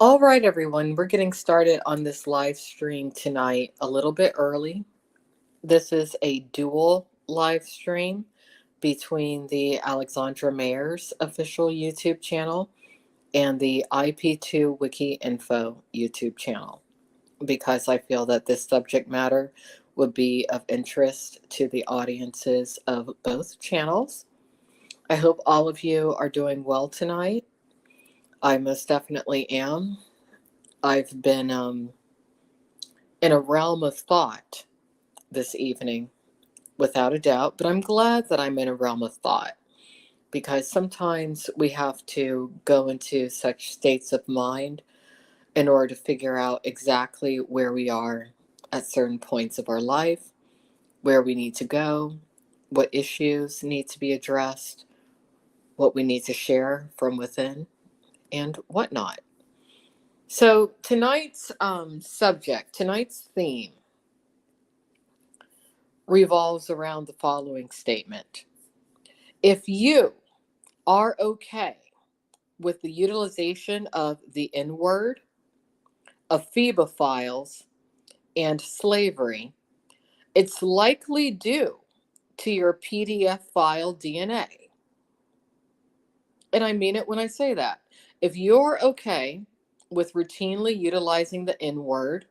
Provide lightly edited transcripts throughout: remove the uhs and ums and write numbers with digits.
All right, everyone, we're getting started on this live stream tonight a little bit early. This is a dual live stream between the Alexandra Mayers official YouTube channel and the IP2 Wiki Info YouTube channel because I feel that this subject matter would be of interest to the audiences of both channels. I hope all of you are doing well tonight. I most definitely am. I've been in a realm of thought this evening, without a doubt, but I'm glad that I'm in a realm of thought because sometimes we have to go into such states of mind in order to figure out exactly where we are at certain points of our life, where we need to go, what issues need to be addressed, what we need to share from within, and whatnot. So, tonight's theme revolves around the following statement. If you are okay with the utilization of the N word, Ephebophiles, and slavery, it's likely due to your PDF file DNA. And I mean it when I say that. If you're okay with routinely utilizing the N word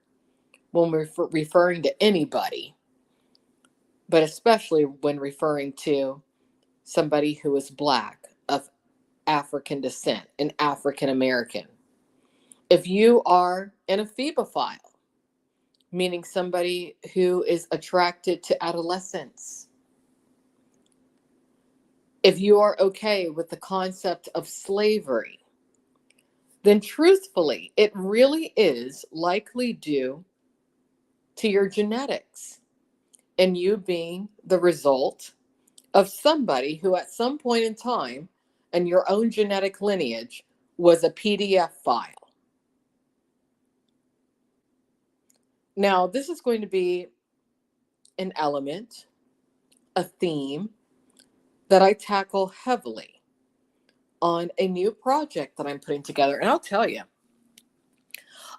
when we're referring to anybody, but especially when referring to somebody who is black, of African descent, an African American. If you are an ephebophile, meaning somebody who is attracted to adolescents, if you are okay with the concept of slavery, then truthfully, it really is likely due to your genetics and you being the result of somebody who at some point in time in your own genetic lineage was a PDF file. Now, this is going to be an element, a theme that I tackle heavily on a new project that I'm putting together. And I'll tell you,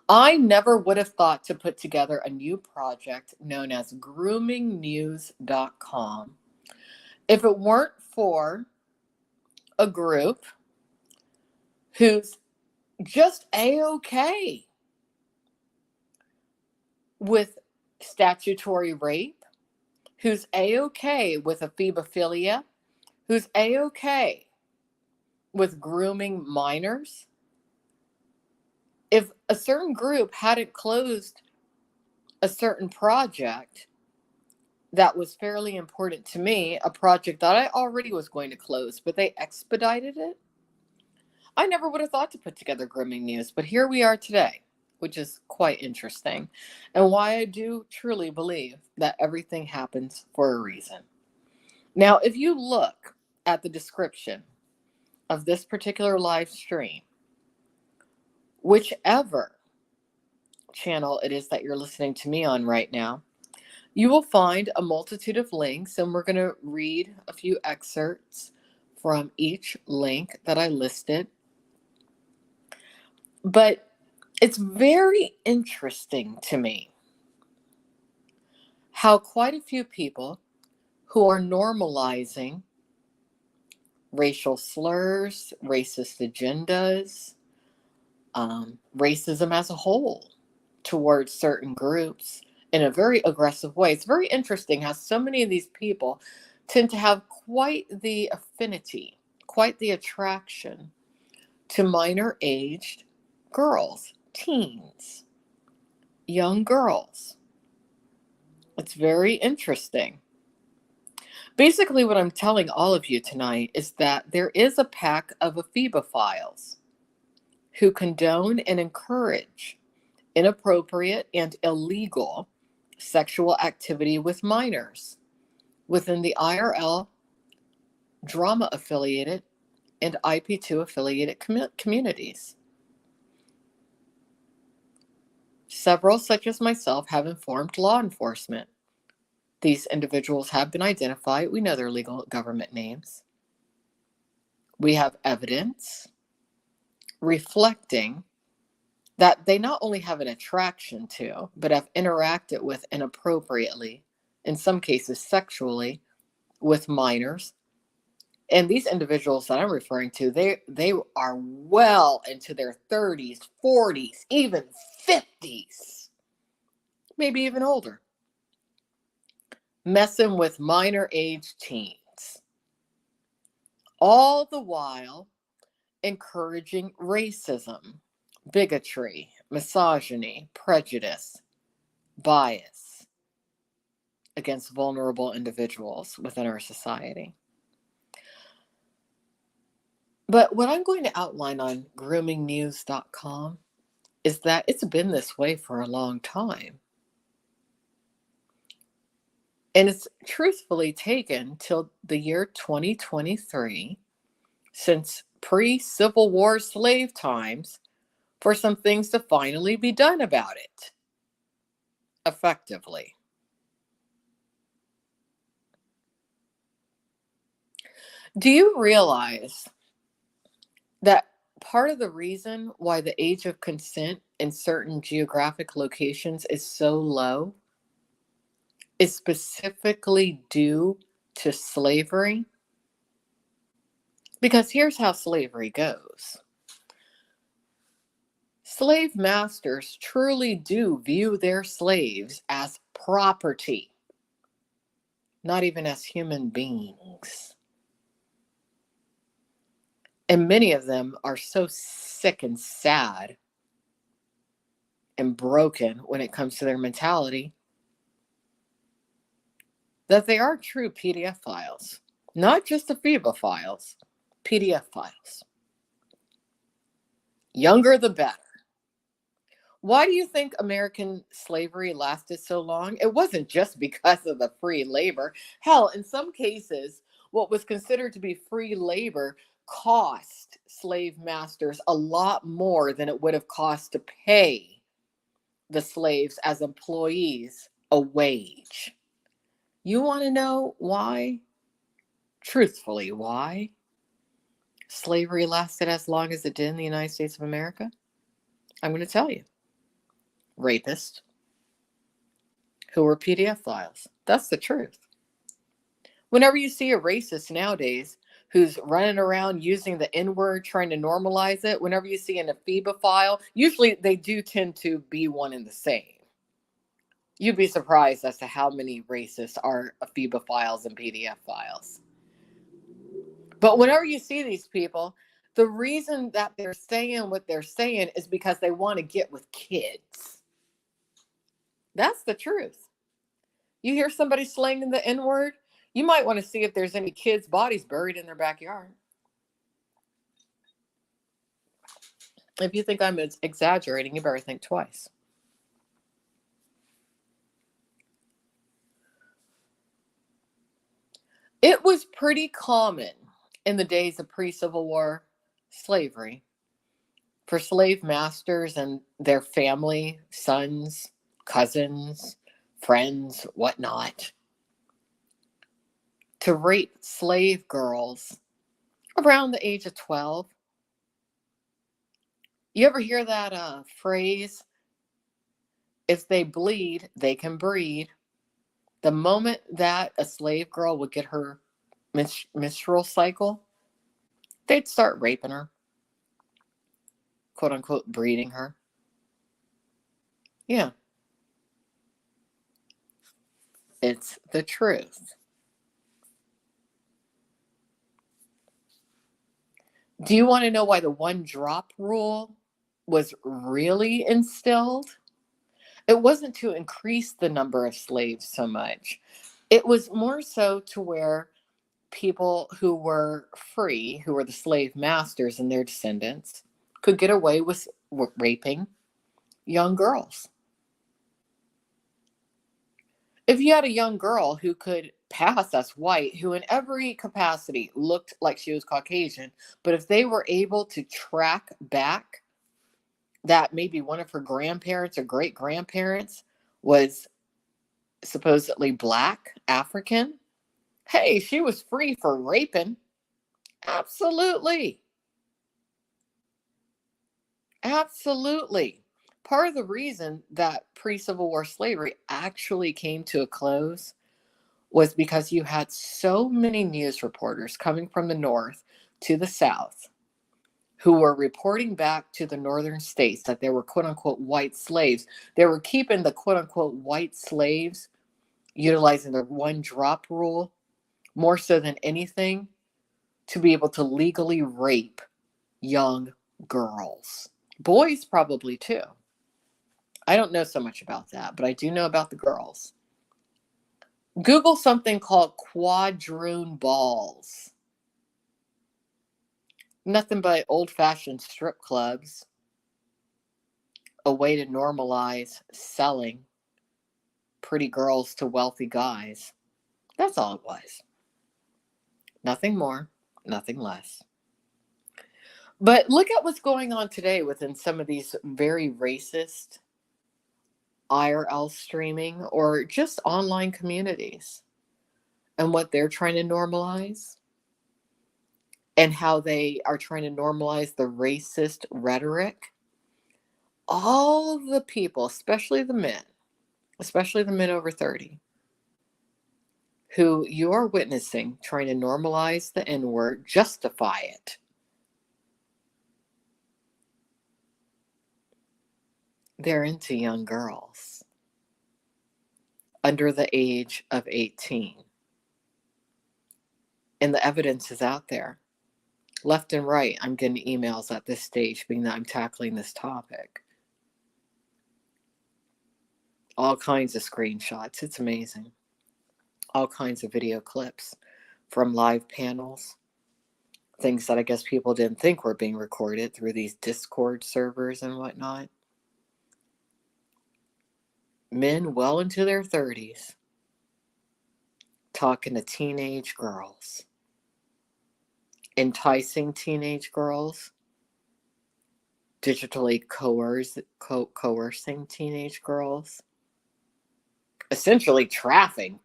I never would have thought to put together a new project known as groomingnews.com if it weren't for a group who's just A-okay with statutory rape, who's A-okay with ephebophilia, who's A-okay with grooming minors. If a certain group hadn't closed a certain project that was fairly important to me, a project that I already was going to close, but they expedited it, I never would have thought to put together grooming news. But here we are today, which is quite interesting, and why I do truly believe that everything happens for a reason. Now, if you look at the description of this particular live stream, whichever channel it is that you're listening to me on right now, you will find a multitude of links, and we're going to read a few excerpts from each link that I listed. But it's very interesting to me how quite a few people who are normalizing racial slurs, racist agendas, racism as a whole towards certain groups in a very aggressive way. It's very interesting how so many of these people tend to have quite the affinity, quite the attraction to minor aged girls, teens, young girls. It's very interesting. Basically, what I'm telling all of you tonight is that there is a pack of ephebophiles who condone and encourage inappropriate and illegal sexual activity with minors within the IRL, drama affiliated, and IP2 affiliated communities. Several, such as myself, have informed law enforcement. These individuals have been identified. We know their legal government names. We have evidence reflecting that they not only have an attraction to, but have interacted with inappropriately, in some cases sexually, with minors. And these individuals that I'm referring to, they are well into their 30s, 40s, even 50s, maybe even older, messing with minor age teens, all the while encouraging racism, bigotry, misogyny, prejudice, bias against vulnerable individuals within our society. But what I'm going to outline on groomingnews.com is that it's been this way for a long time. And it's truthfully taken till the year 2023, since pre-Civil War slave times, for some things to finally be done about it effectively. Do you realize that part of the reason why the age of consent in certain geographic locations is so low is specifically due to slavery? Because here's how slavery goes. Slave masters truly do view their slaves as property, not even as human beings. And many of them are so sick and sad and broken when it comes to their mentality that they are true PDF files, not just Ephebophiles, PDF files. Younger the better. Why do you think American slavery lasted so long? It wasn't just because of the free labor. Hell, in some cases, what was considered to be free labor cost slave masters a lot more than it would have cost to pay the slaves as employees a wage. You want to know why? Truthfully, why slavery lasted as long as it did in the United States of America? I'm going to tell you. Rapists who were PDF files. That's the truth. Whenever you see a racist nowadays who's running around using the N-word, trying to normalize it, whenever you see an Ephebophile, usually they do tend to be one and the same. You'd be surprised as to how many racists are Ephebophiles and PDF files. But whenever you see these people, the reason that they're saying what they're saying is because they want to get with kids. That's the truth. You hear somebody slanging the N-word, you might want to see if there's any kids' bodies buried in their backyard. If you think I'm exaggerating, you better think twice. It was pretty common in the days of pre-Civil War slavery for slave masters and their family, sons, cousins, friends, whatnot, to rape slave girls around the age of 12. You ever hear that phrase, if they bleed, they can breed? The moment that a slave girl would get her menstrual cycle, they'd start raping her, quote unquote, breeding her. Yeah. It's the truth. Do you want to know why the one drop rule was really instilled? It wasn't to increase the number of slaves so much. It was more so to where people who were free, who were the slave masters and their descendants, could get away with raping young girls. If you had a young girl who could pass as white, who in every capacity looked like she was Caucasian, but if they were able to track back that maybe one of her grandparents or great grandparents was supposedly Black, African, hey, she was free for raping. Absolutely. Absolutely. Part of the reason that pre-Civil War slavery actually came to a close was because you had so many news reporters coming from the North to the South who were reporting back to the northern states that there were quote unquote white slaves. They were keeping the quote unquote white slaves, utilizing the one drop rule more so than anything to be able to legally rape young girls. Boys probably too. I don't know so much about that, but I do know about the girls. Google something called quadroon balls. Nothing but old-fashioned strip clubs, a way to normalize selling pretty girls to wealthy guys. That's all it was. Nothing more, nothing less. But look at what's going on today within some of these very racist IRL streaming or just online communities and what they're trying to normalize and how they are trying to normalize the racist rhetoric. All of the people, especially the men over 30, who you are witnessing trying to normalize the N-word, justify it. They're into young girls under the age of 18. And the evidence is out there. Left and right, I'm getting emails at this stage, being that I'm tackling this topic. All kinds of screenshots. It's amazing. All kinds of video clips from live panels. Things that I guess people didn't think were being recorded through these Discord servers and whatnot. Men well into their 30s talking to teenage girls, enticing teenage girls, digitally coercing teenage girls, essentially trafficking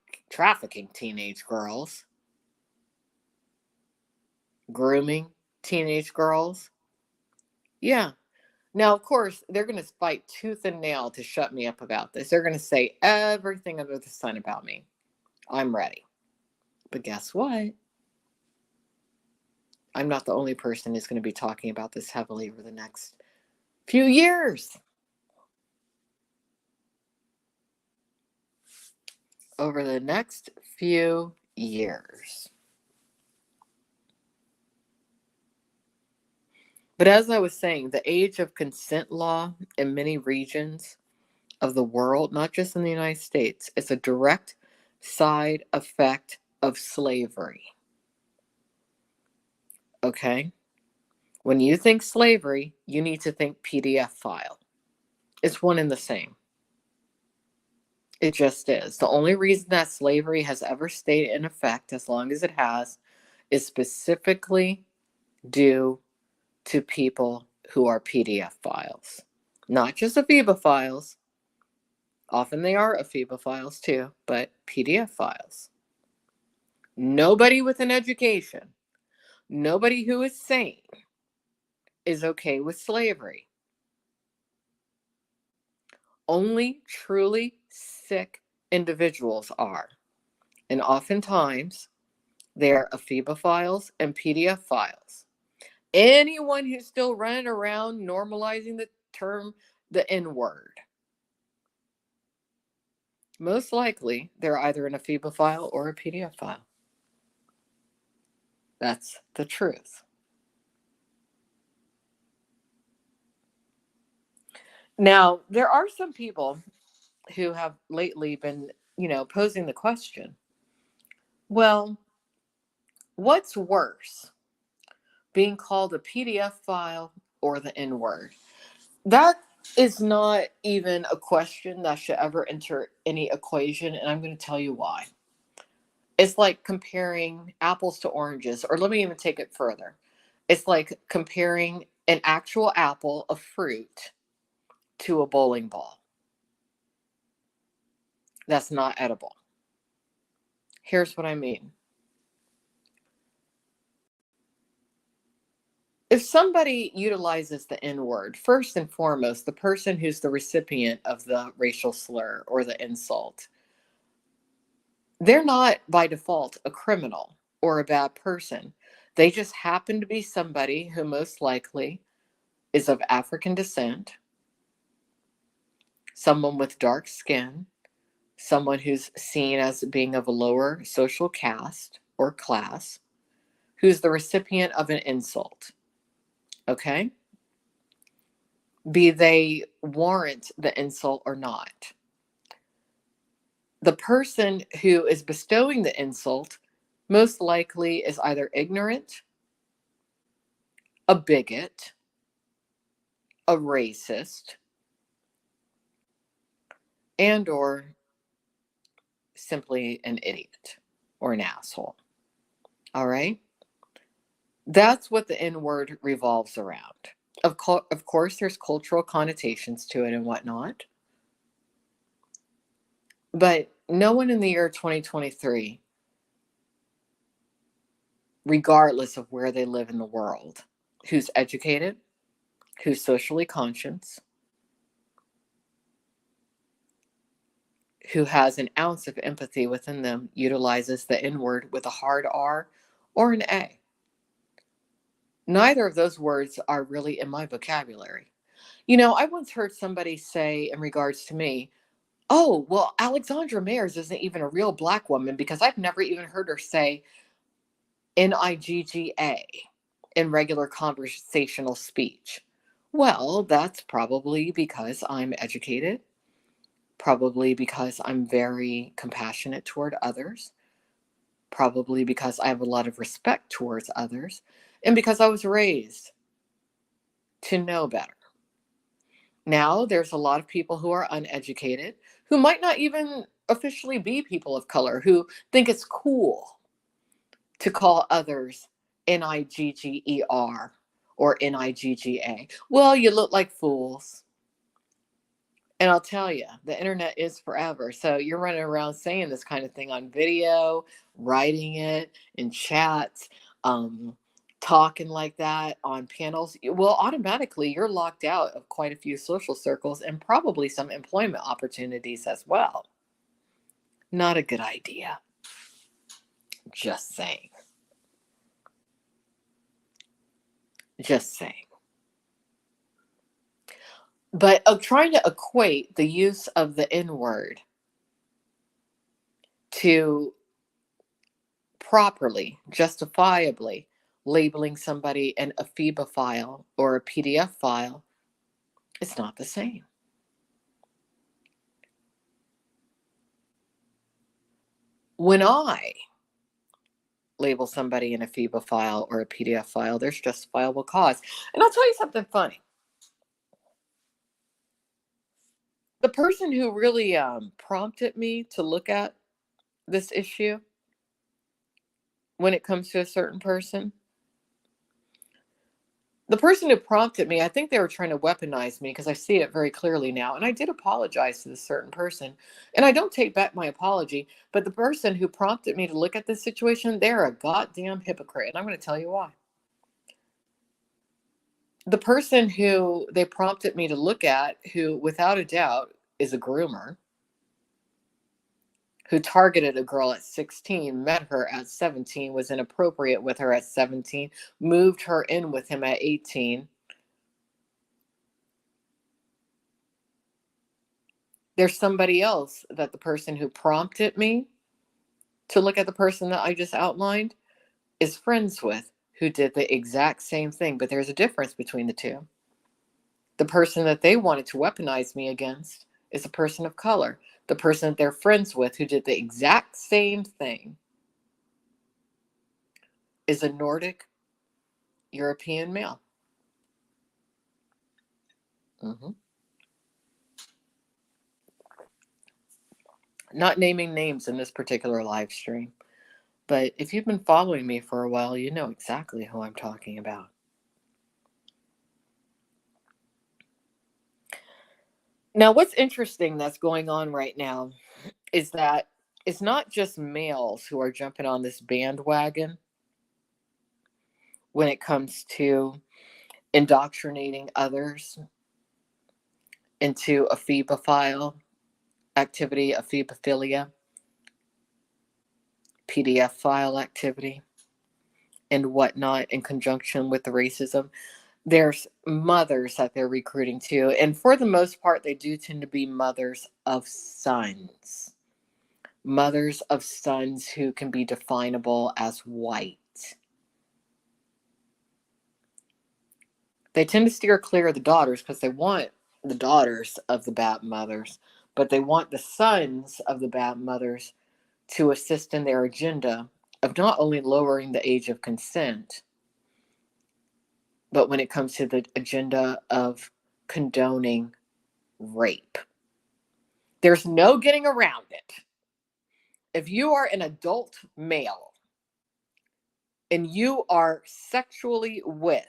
teenage girls, grooming teenage girls. Yeah. Now, of course, they're going to fight tooth and nail to shut me up about this. They're going to say everything under the sun about me. I'm ready. But guess what? I'm not the only person who's going to be talking about this heavily over the next few years. Over the next few years. But as I was saying, the age of consent law in many regions of the world, not just in the United States, is a direct side effect of slavery. Okay? When you think slavery, you need to think PDFfile. It's one and the same. It just is. The only reason that slavery has ever stayed in effect as long as it has is specifically due to people who are PDFfiles. Not just Ephebophiles. Often they are Ephebophiles too, but PDFfiles. Nobody with an education, nobody who is sane is okay with slavery. Only truly sick individuals are. And oftentimes, they're Ephebophiles and PDFfiles. Anyone who's still running around normalizing the term, the N-word, most likely they're either an Ephebophile or a PDFfile. That's the truth. Now, there are some people who have lately been, posing the question, well, what's worse, being called a PDF file or the N-word? That is not even a question that should ever enter any equation, and I'm going to tell you why. It's like comparing apples to oranges, or let me even take it further. It's like comparing an actual apple, a fruit, to a bowling ball. That's not edible. Here's what I mean. If somebody utilizes the N word, first and foremost, the person who's the recipient of the racial slur or the insult, they're not by default a criminal or a bad person. They just happen to be somebody who most likely is of African descent, someone with dark skin, someone who's seen as being of a lower social caste or class, who's the recipient of an insult. Okay? Be they warrant the insult or not. The person who is bestowing the insult most likely is either ignorant, a bigot, a racist, and or simply an idiot or an asshole. All right? That's what the N word revolves around. Of course, there's cultural connotations to it and whatnot. But no one in the year 2023, regardless of where they live in the world, who's educated, who's socially conscious, who has an ounce of empathy within them, utilizes the N word with a hard R or an A. Neither of those words are really in my vocabulary. You know, I once heard somebody say in regards to me, oh, well, Alexandra Mayers isn't even a real black woman because I've never even heard her say Nigga in regular conversational speech. Well, that's probably because I'm educated, probably because I'm very compassionate toward others, probably because I have a lot of respect towards others, and because I was raised to know better. Now, there's a lot of people who are uneducated, who might not even officially be people of color, who think it's cool to call others Nigger or Nigga. Well, you look like fools. And I'll tell you, the internet is forever. So you're running around saying this kind of thing on video, writing it in chats, talking like that on panels. Well, automatically you're locked out of quite a few social circles and probably some employment opportunities as well. Not a good idea. Just saying. Just saying. But of trying to equate the use of the N word to properly, justifiably labeling somebody an Ephebophiles or a PDF file, it's not the same. When I label somebody an Ephebophile or a PDF file, there's justifiable cause. And I'll tell you something funny. The person who really prompted me to look at this issue when it comes to a certain person, the person who prompted me, I think they were trying to weaponize me because I see it very clearly now. And I did apologize to this certain person. And I don't take back my apology. But the person who prompted me to look at this situation, they're a goddamn hypocrite. And I'm going to tell you why. The person who they prompted me to look at, who without a doubt is a groomer, who targeted a girl at 16, met her at 17, was inappropriate with her at 17, moved her in with him at 18. There's somebody else that the person who prompted me to look at the person that I just outlined is friends with, who did the exact same thing. But there's a difference between the two. The person that they wanted to weaponize me against is a person of color. The person that they're friends with, who did the exact same thing, is a Nordic European male. Mm-hmm. Not naming names in this particular live stream, but if you've been following me for a while, you know exactly who I'm talking about. Now, what's interesting that's going on right now is that it's not just males who are jumping on this bandwagon when it comes to indoctrinating others into ephebophile activity, ephebophilia, PDFfile activity, and whatnot in conjunction with the racism. There's mothers that they're recruiting too. And for the most part, they do tend to be mothers of sons. Mothers of sons who can be definable as white. They tend to steer clear of the daughters because they want the daughters of the bad mothers, but they want the sons of the bad mothers to assist in their agenda of not only lowering the age of consent, but when it comes to the agenda of condoning rape. There's no getting around it. If you are an adult male and you are sexually with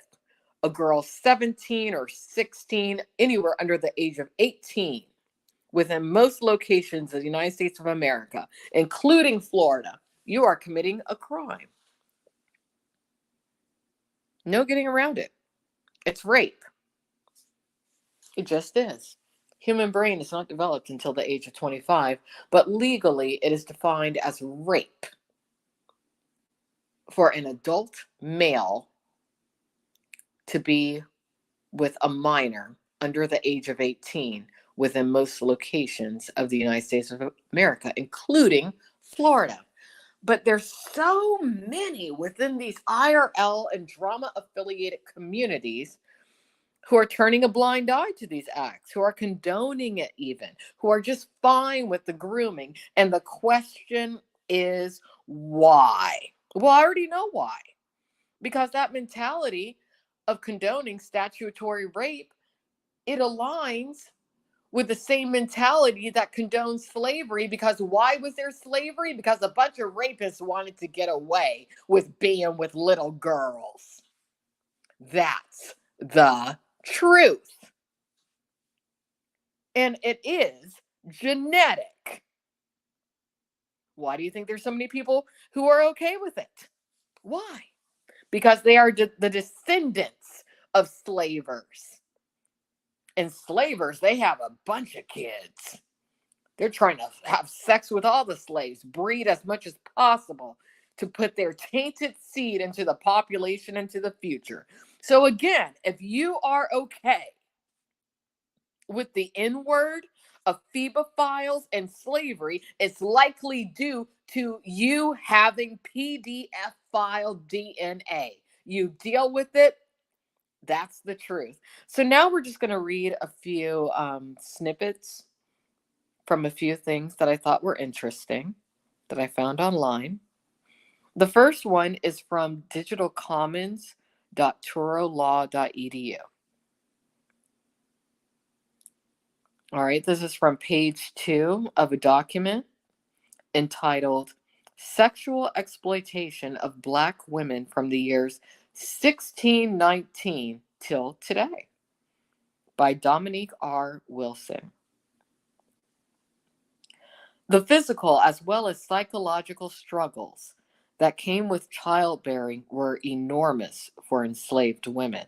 a girl 17 or 16, anywhere under the age of 18, within most locations of the United States of America, including Florida, you are committing a crime. No getting around it. It's rape. It just is. Human brain is not developed until the age of 25, but legally it is defined as rape for an adult male to be with a minor under the age of 18 within most locations of the United States of America, including Florida. But there's so many within these IRL and drama affiliated communities who are turning a blind eye to these acts, who are condoning it even, who are just fine with the grooming. And the question is why? Well, I already know why. Because that mentality of condoning statutory rape, it aligns with the same mentality that condones slavery. Because why was there slavery? Because a bunch of rapists wanted to get away with being with little girls. That's the truth. And it is genetic. Why do you think there's so many people who are okay with it? Why? Because they are the descendants of slavers. And slavers, they have a bunch of kids. They're trying to have sex with all the slaves, breed as much as possible to put their tainted seed into the population into the future. So again, if you are okay with the N-word of Ephebophiles and slavery, it's likely due to you having PDF file DNA. You deal with it. That's the truth. So now we're just going to read a few snippets from a few things that I thought were interesting that I found online. The first one is from digitalcommons.turolaw.edu. All right, this is from page 2 of a document entitled Sexual Exploitation of Black Women from the Years 1619 till Today by Dominique R. Wilson. The physical as well as psychological struggles that came with childbearing were enormous for enslaved women.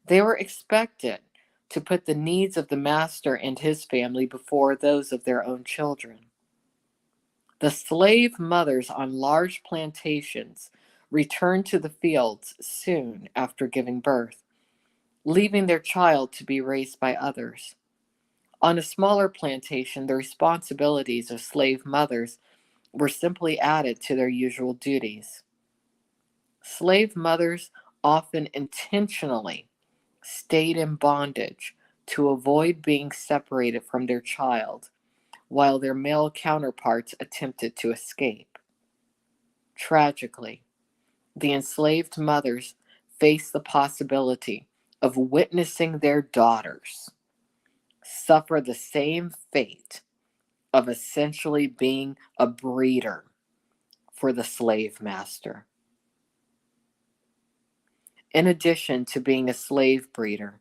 They were expected to put the needs of the master and his family before those of their own children. The slave mothers on large plantations returned to the fields soon after giving birth, leaving their child to be raised by others. On a smaller plantation, the responsibilities of slave mothers were simply added to their usual duties. Slave mothers often intentionally stayed in bondage to avoid being separated from their child, while their male counterparts attempted to escape. Tragically, the enslaved mothers faced the possibility of witnessing their daughters suffer the same fate of essentially being a breeder for the slave master. In addition to being a slave breeder,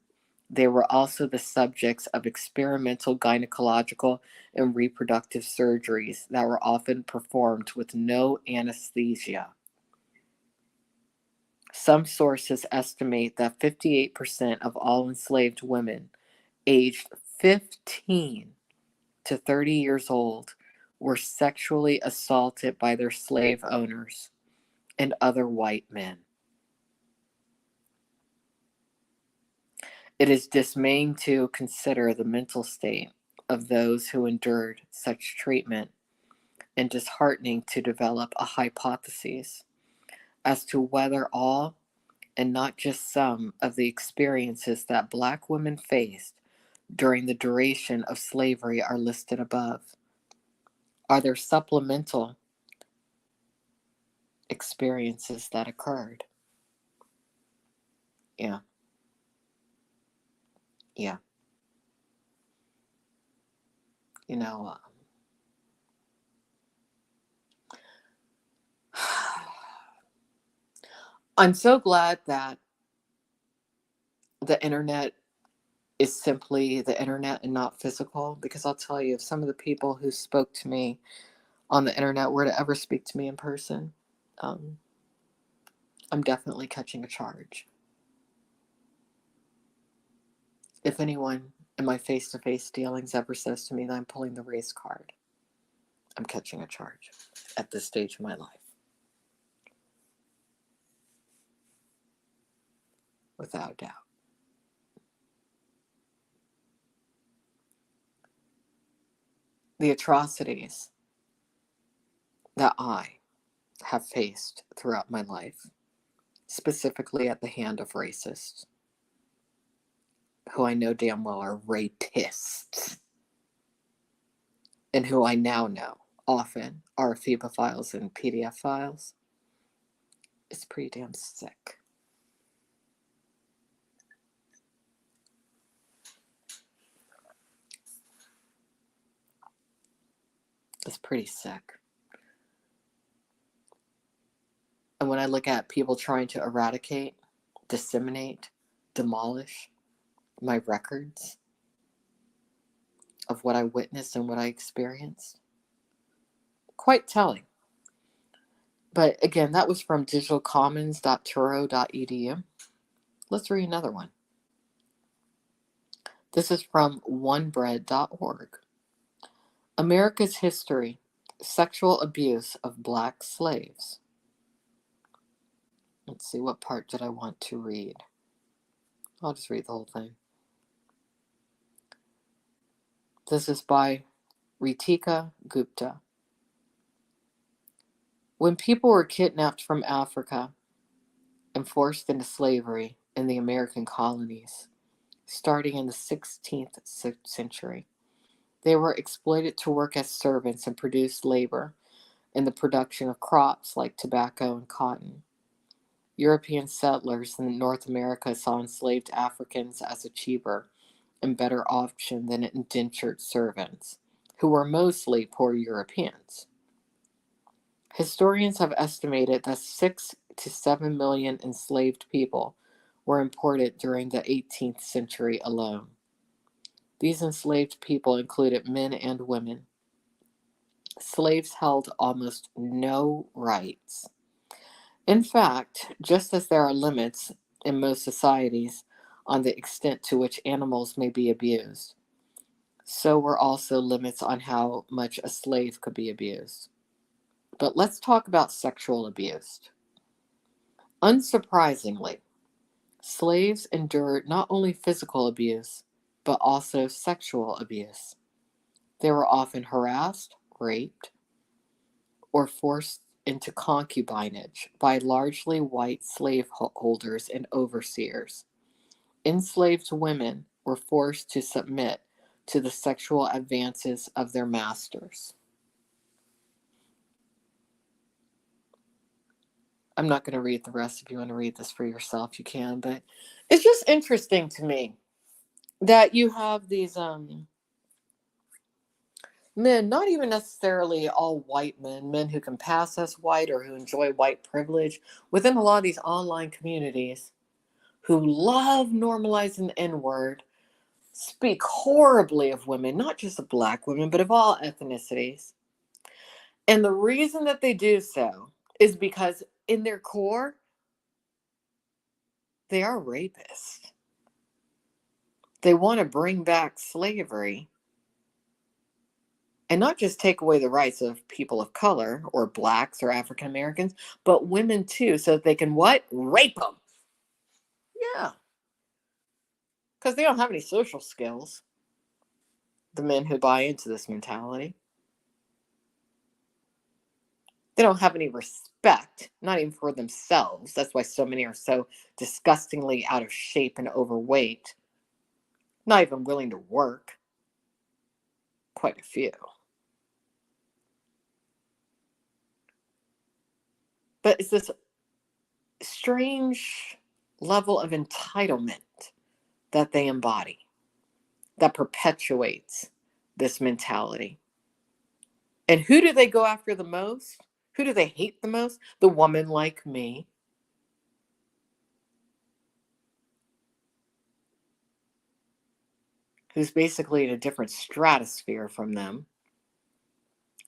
they were also the subjects of experimental gynecological and reproductive surgeries that were often performed with no anesthesia. Some sources estimate that 58% of all enslaved women aged 15 to 30 years old were sexually assaulted by their slave owners and other white men. It is dismaying to consider the mental state of those who endured such treatment, and disheartening to develop a hypothesis as to whether all, and not just some, of the experiences that Black women faced during the duration of slavery are listed above. Are there supplemental experiences that occurred? Yeah. Yeah. You know, I'm so glad that the internet is simply the internet and not physical, because I'll tell you, if some of the people who spoke to me on the internet were to ever speak to me in person, um, I'm definitely catching a charge. If anyone in my face to face dealings ever says to me that I'm pulling the race card, I'm catching a charge at this stage of my life. Without doubt. The atrocities that I have faced throughout my life, specifically at the hand of racists, who I know damn well are rapists, and who I now know often are Ephebophiles and PDFfiles, is pretty damn sick. It's pretty sick. And when I look at people trying to eradicate, disseminate, demolish my records of what I witnessed and what I experienced, quite telling. But again, that was from digitalcommons.turo.edu. Let's read another one. This is from onebread.org. America's History, Sexual Abuse of Black Slaves. Let's see, what part did I want to read? I'll just read the whole thing. This is by Ritika Gupta. When people were kidnapped from Africa and forced into slavery in the American colonies, starting in the 16th century, they were exploited to work as servants and produce labor in the production of crops like tobacco and cotton. European settlers in North America saw enslaved Africans as a cheaper and better option than indentured servants, who were mostly poor Europeans. Historians have estimated that 6 to 7 million enslaved people were imported during the 18th century alone. These enslaved people included men and women. Slaves held almost no rights. In fact, just as there are limits in most societies on the extent to which animals may be abused, so were also limits on how much a slave could be abused. But let's talk about sexual abuse. Unsurprisingly, slaves endured not only physical abuse, but also sexual abuse. They were often harassed, raped, or forced into concubinage by largely white slaveholders and overseers. Enslaved women were forced to submit to the sexual advances of their masters. I'm not going to read the rest. If you want to read this for yourself, you can. But it's just interesting to me that you have these men, not even necessarily all white men, men who can pass as white or who enjoy white privilege within a lot of these online communities, who love normalizing the N-word, speak horribly of women, not just of Black women, but of all ethnicities. And the reason that they do so is because in their core, They are rapists. They want to bring back slavery and not just take away the rights of people of color or blacks or African Americans, but women too, so that they can what? Rape them. Yeah, because they don't have any social skills, the men who buy into this mentality. They don't have any respect, not even for themselves. That's why so many are so disgustingly out of shape and overweight, not even willing to work. Quite a few. But it's this strange level of entitlement that they embody that perpetuates this mentality. And who do they go after the most? Who do they hate the most? The woman like me. Who's basically in a different stratosphere from them.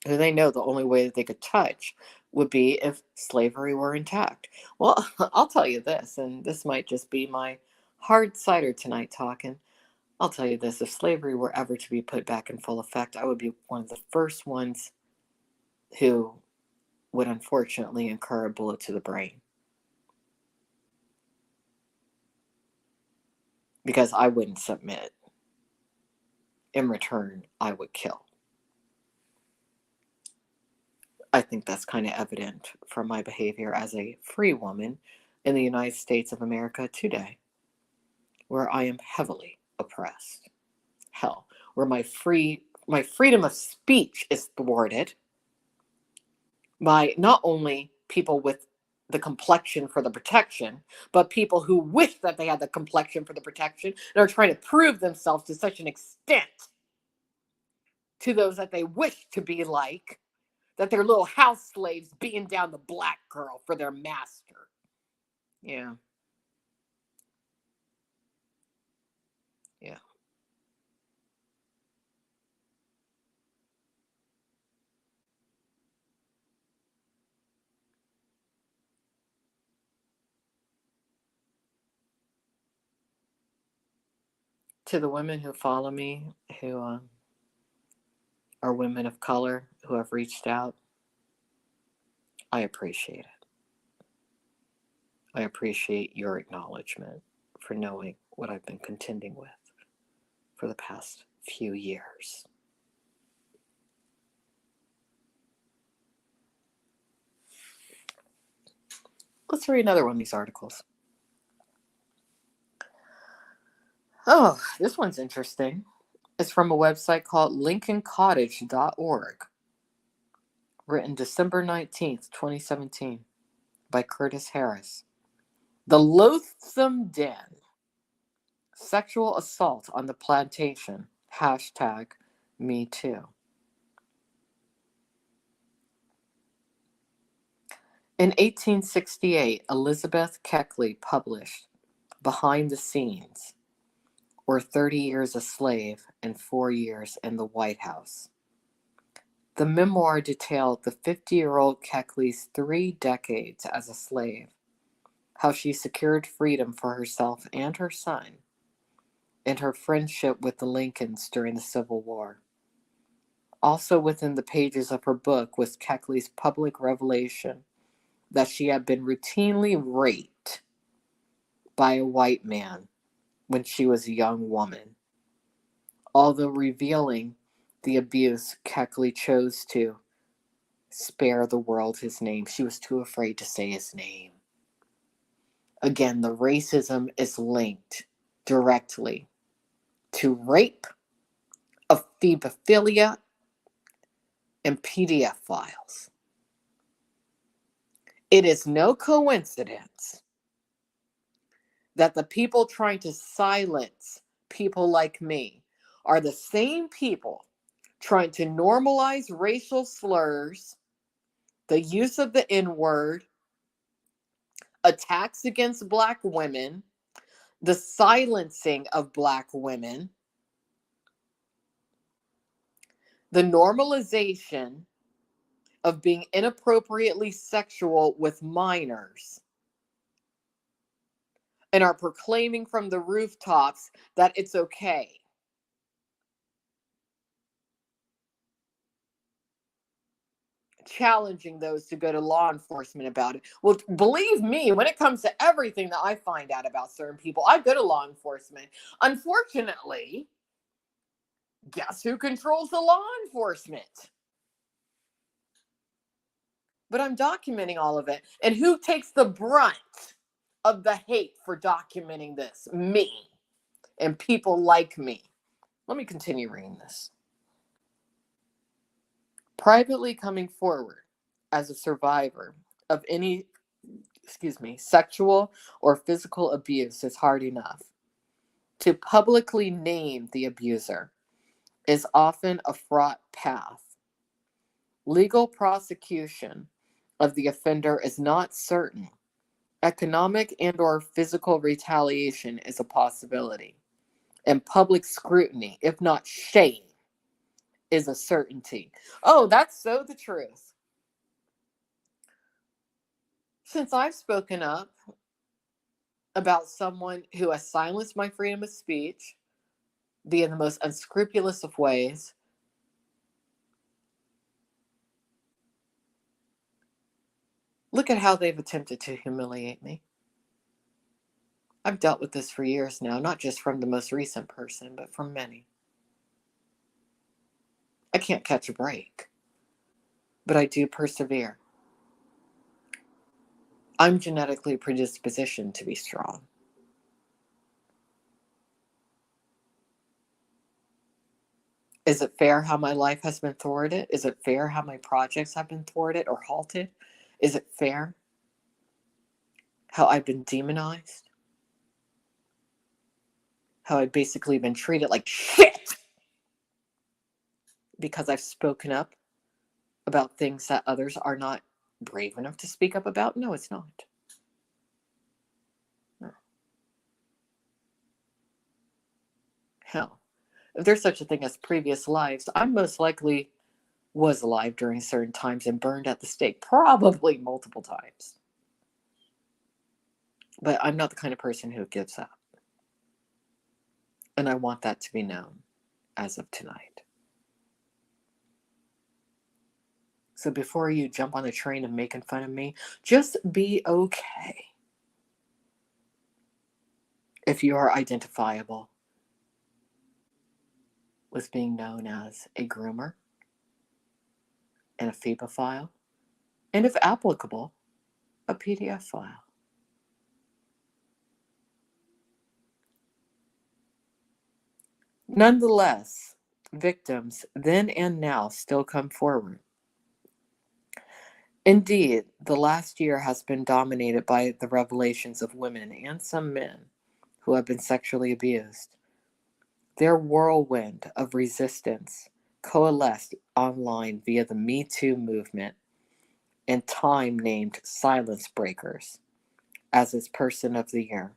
Who they know the only way that they could touch would be if slavery were intact. Well, I'll tell you this, and this might just be my hard cider tonight talking. I'll tell you this, if slavery were ever to be put back in full effect, I would be one of the first ones who would unfortunately incur a bullet to the brain. Because I wouldn't submit. In return, I would kill. I think that's kind of evident from my behavior as a free woman in the United States of America today, where I am heavily oppressed. Hell, where my freedom of speech is thwarted by not only people with the complexion for the protection, but people who wish that they had the complexion for the protection and are trying to prove themselves to such an extent to those that they wish to be like, that they're little house slaves beating down the black girl for their master. Yeah. Yeah. To the women who follow me, who are women of color, who have reached out, I appreciate it. I appreciate your acknowledgement for knowing what I've been contending with for the past few years. Let's read another one of these articles. Oh, this one's interesting. It's from a website called lincolncottage.org, written December 19th, 2017, by Curtis Harris. The Loathsome Den. Sexual assault on the plantation. Hashtag me too. In 1868, Elizabeth Keckley published Behind the Scenes, or 30 Years a Slave and 4 Years in the White House. The memoir detailed the 50-year-old Keckley's 3 decades as a slave, how she secured freedom for herself and her son, and her friendship with the Lincolns during the Civil War. Also within the pages of her book was Keckley's public revelation that she had been routinely raped by a white man when she was a young woman. Although revealing the abuse, Keckley chose to spare the world his name. She was too afraid to say his name. Again, the racism is linked directly to rape, ephebophilia, and PDFfiles. It is no coincidence that the people trying to silence people like me are the same people trying to normalize racial slurs, the use of the N-word, attacks against Black women, the silencing of Black women, the normalization of being inappropriately sexual with minors, and are proclaiming from the rooftops that it's okay. Challenging those to go to law enforcement about it. Well, believe me, when it comes to everything that I find out about certain people, I go to law enforcement. Unfortunately, guess who controls the law enforcement? But I'm documenting all of it. And who takes the brunt of the hate for documenting this? Me and people like me. Let me continue reading this. Privately coming forward as a survivor of any, sexual or physical abuse is hard enough. To publicly name the abuser is often a fraught path. Legal prosecution of the offender is not certain. Economic and or physical retaliation is a possibility. And public scrutiny, if not shame, is a certainty. Oh, that's so the truth. Since I've spoken up about someone who has silenced my freedom of speech via the most unscrupulous of ways, look at how they've attempted to humiliate me. I've dealt with this for years now, not just from the most recent person, but from many. I can't catch a break, but I do persevere. I'm genetically predispositioned to be strong. Is it fair how my life has been thwarted? Is it fair how my projects have been thwarted or halted? Is it fair how I've been demonized? How I've basically been treated like shit because I've spoken up about things that others are not brave enough to speak up about? No, it's not. No. Hell, if there's such a thing as previous lives, I most likely was alive during certain times and burned at the stake, probably multiple times. But I'm not the kind of person who gives up. And I want that to be known as of tonight. So before you jump on the train and making fun of me, just be okay. If you are identifiable with being known as a groomer, an Ephebophiles, and if applicable, a PDFfile. Nonetheless, victims then and now still come forward. Indeed, the last year has been dominated by the revelations of women and some men who have been sexually abused. Their whirlwind of resistance coalesced online via the Me Too movement and Time named Silence Breakers as its Person of the Year.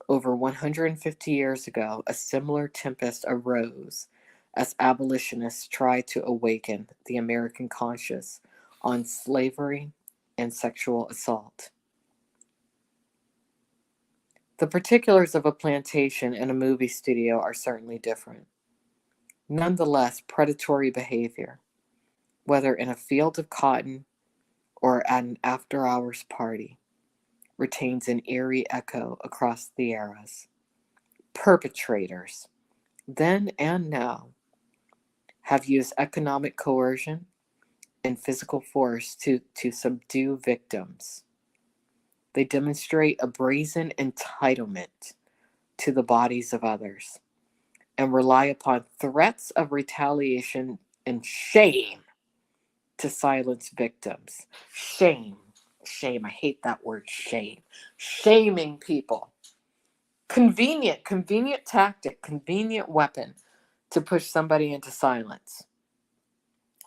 Over 150 years ago, a similar tempest arose as abolitionists tried to awaken the American conscience on slavery and sexual assault. The particulars of a plantation and a movie studio are certainly different. Nonetheless, predatory behavior, whether in a field of cotton or at an after-hours party, retains an eerie echo across the eras. Perpetrators, then and now, have used economic coercion and physical force to subdue victims. They demonstrate a brazen entitlement to the bodies of others and rely upon threats of retaliation and shame to silence victims. Shame. Shame. I hate that word shame. Shaming people. Convenient tactic, convenient weapon to push somebody into silence.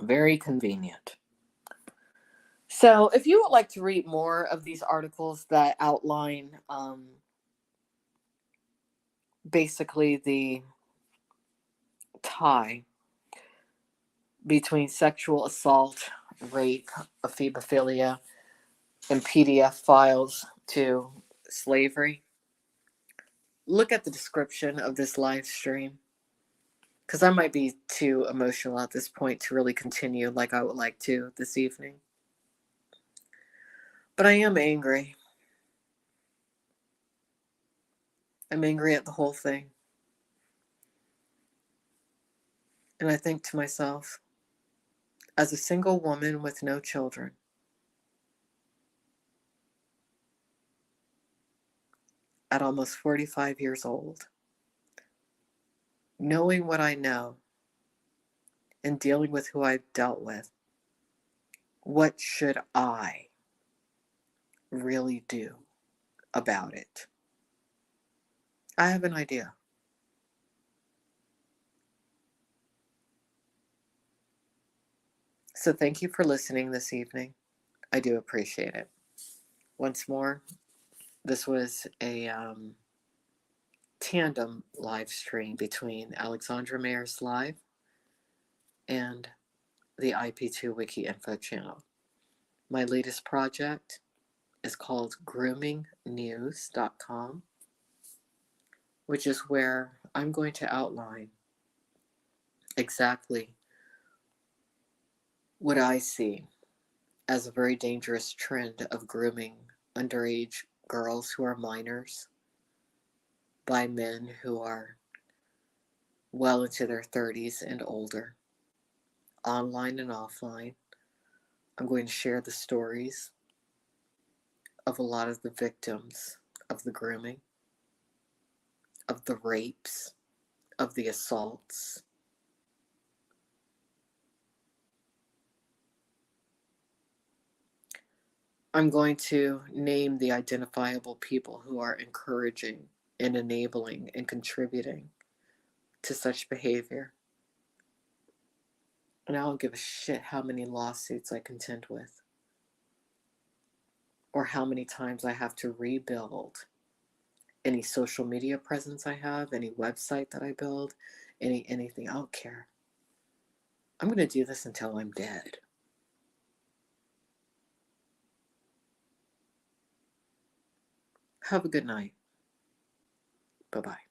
Very convenient. So if you would like to read more of these articles that outline basically the tie between sexual assault, rape, ephebophilia, and PDF files to slavery, look at the description of this live stream, because I might be too emotional at this point to really continue like I would like to this evening. But I am angry. I'm angry at the whole thing. And I think to myself, as a single woman with no children, at almost 45 years old, knowing what I know and dealing with who I've dealt with, what should I really do about it? I have an idea. So thank you for listening this evening. I do appreciate it. Once more, this was a tandem live stream between Alexandra Mayers Live and the IP2 Wiki Info channel. My latest project is called groomingnews.com, which is where I'm going to outline exactly what I see as a very dangerous trend of grooming underage girls who are minors by men who are well into their 30s and older, online and offline. I'm going to share the stories of a lot of the victims of the grooming, of the rapes, of the assaults. I'm going to name the identifiable people who are encouraging and enabling and contributing to such behavior. And I don't give a shit how many lawsuits I contend with, or how many times I have to rebuild any social media presence I have, any website that I build, anything. I don't care. I'm going to do this until I'm dead. Have a good night. Bye-bye.